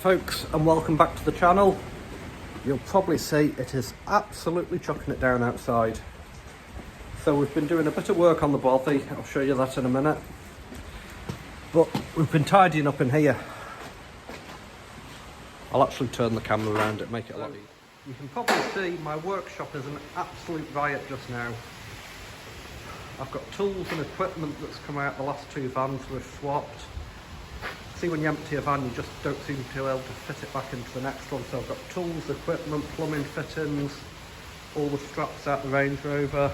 folks, and welcome back to the channel. You'll probably see it is absolutely chucking it down outside. So we've been doing a bit of work on the bothy, I'll show you that in a minute. But we've been tidying up in here. I'll actually turn the camera around it, make it a lot easier. You can probably see my workshop is an absolute riot just now. I've got tools and equipment that's come out the last two vans we've swapped. See, when you empty a van you just don't seem to be able to fit it back into the next one, so I've got tools, equipment, plumbing fittings, all the straps out the Range Rover,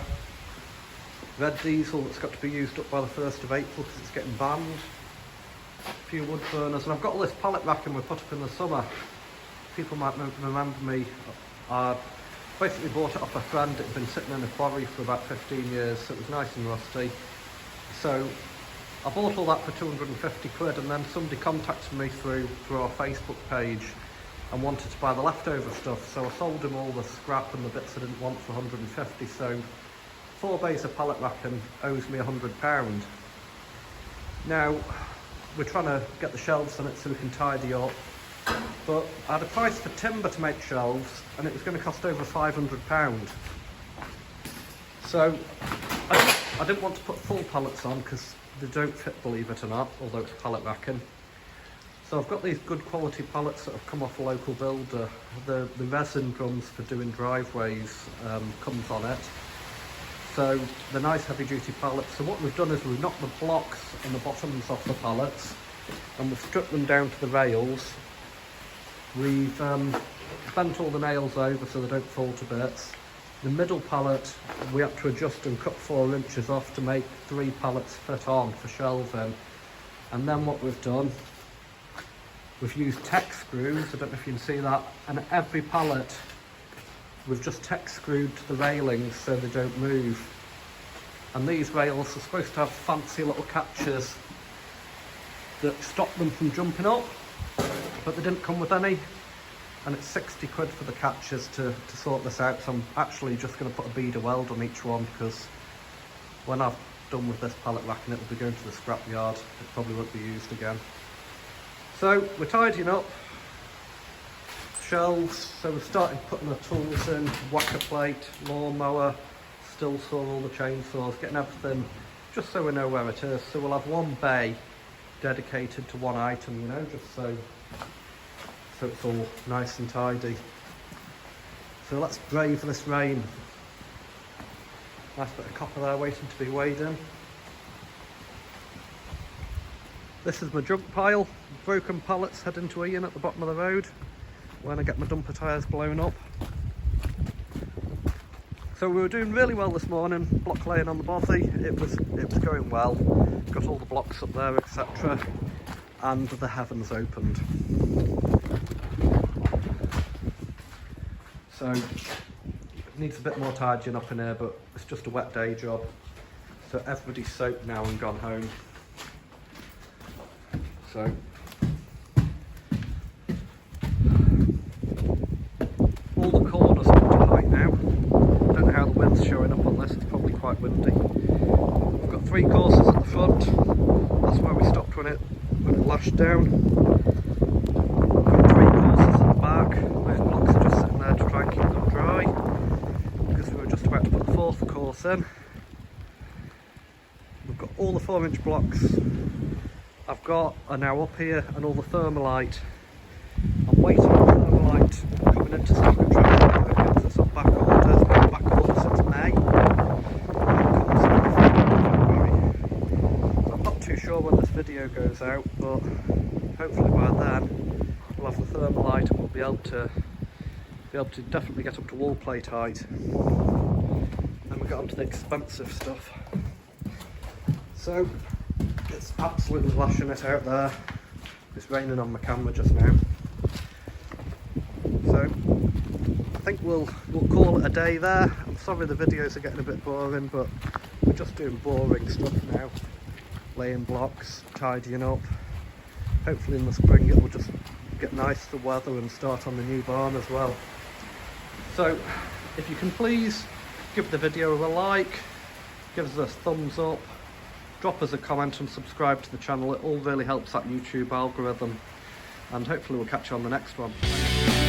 red diesel that's got to be used up by the 1st of April because it's getting banned, a few wood burners, and I've got all this pallet racking we put up in the summer. People might remember me, I basically bought it off a friend. It had been sitting in a quarry for about 15 years, so it was nice and rusty. So I bought all that for 250 quid, and then somebody contacted me through our Facebook page and wanted to buy the leftover stuff, so I sold him all the scrap and the bits I didn't want for 150, so 4 bays of pallet racking owes me £100. Now, we're trying to get the shelves on it so we can tidy up, but I had a price for timber to make shelves, and it was going to cost over £500. So I didn't want to put full pallets on because they don't fit, believe it or not, although it's pallet racking. So I've got these good quality pallets that have come off a local builder. The resin drums for doing driveways comes on it. So they're nice heavy duty pallets. So what we've done is we've knocked the blocks and the bottoms off the pallets and we've stripped them down to the rails. We've bent all the nails over so they don't fall to bits. The middle pallet we had to adjust and cut 4 inches off to make 3 pallets fit on for shelving. And then what we've done, we've used tech screws, I don't know if you can see that, and every pallet we've just tech screwed to the railings so they don't move. And these rails are supposed to have fancy little catches that stop them from jumping up, but they didn't come with any. And it's 60 quid for the catches to sort this out, so I'm actually just going to put a bead of weld on each one, because when I've done with this pallet racking it will be going to the scrap yard. It probably won't be used again. So we're tidying up shelves, so we've started putting the tools in, whacker plate, lawnmower, still saw, all the chainsaws, getting everything just so we know where it is. So we'll have one bay dedicated to one item, you know, just so it's all nice and tidy. So let's brave this rain. Nice bit of copper there waiting to be weighed in. This is my junk pile, broken pallets heading to Ian at the bottom of the road when I get my dumper tyres blown up. So we were doing really well this morning, block laying on the bothy. It was going well, got all the blocks up there, etc. And the heavens opened. So it needs a bit more tidying up in here, but it's just a wet day job. So everybody's soaked now and gone home. So all the corners are up to height now. I don't know how the wind's showing up on this, it's probably quite windy. We've got 3 courses at the front, that's where we stopped when it lashed down. We've got 3 courses at the back, those blocks are just sitting there to try and keep them dry, because we were just about to put the 4th course in. We've got all the 4-inch blocks are now up here, and all the thermalite. I'm waiting on the thermalite coming in to see if we try and work it. It's on back order, it's been back order since May. So I'm not too sure when this video goes out, but hopefully by then we'll have the thermalite and we'll be able to definitely get up to wall plate height. Then we get onto the expensive stuff. So it's absolutely lashing it out there. It's raining on my camera just now. So I think we'll call it a day there. I'm sorry the videos are getting a bit boring, but we're just doing boring stuff now. Laying blocks, tidying up. Hopefully in the spring it will just get nice the weather and start on the new barn as well. So if you can please give the video a like, give us a thumbs up, drop us a comment and subscribe to the channel. It all really helps that YouTube algorithm. and hopefully we'll catch you on the next one.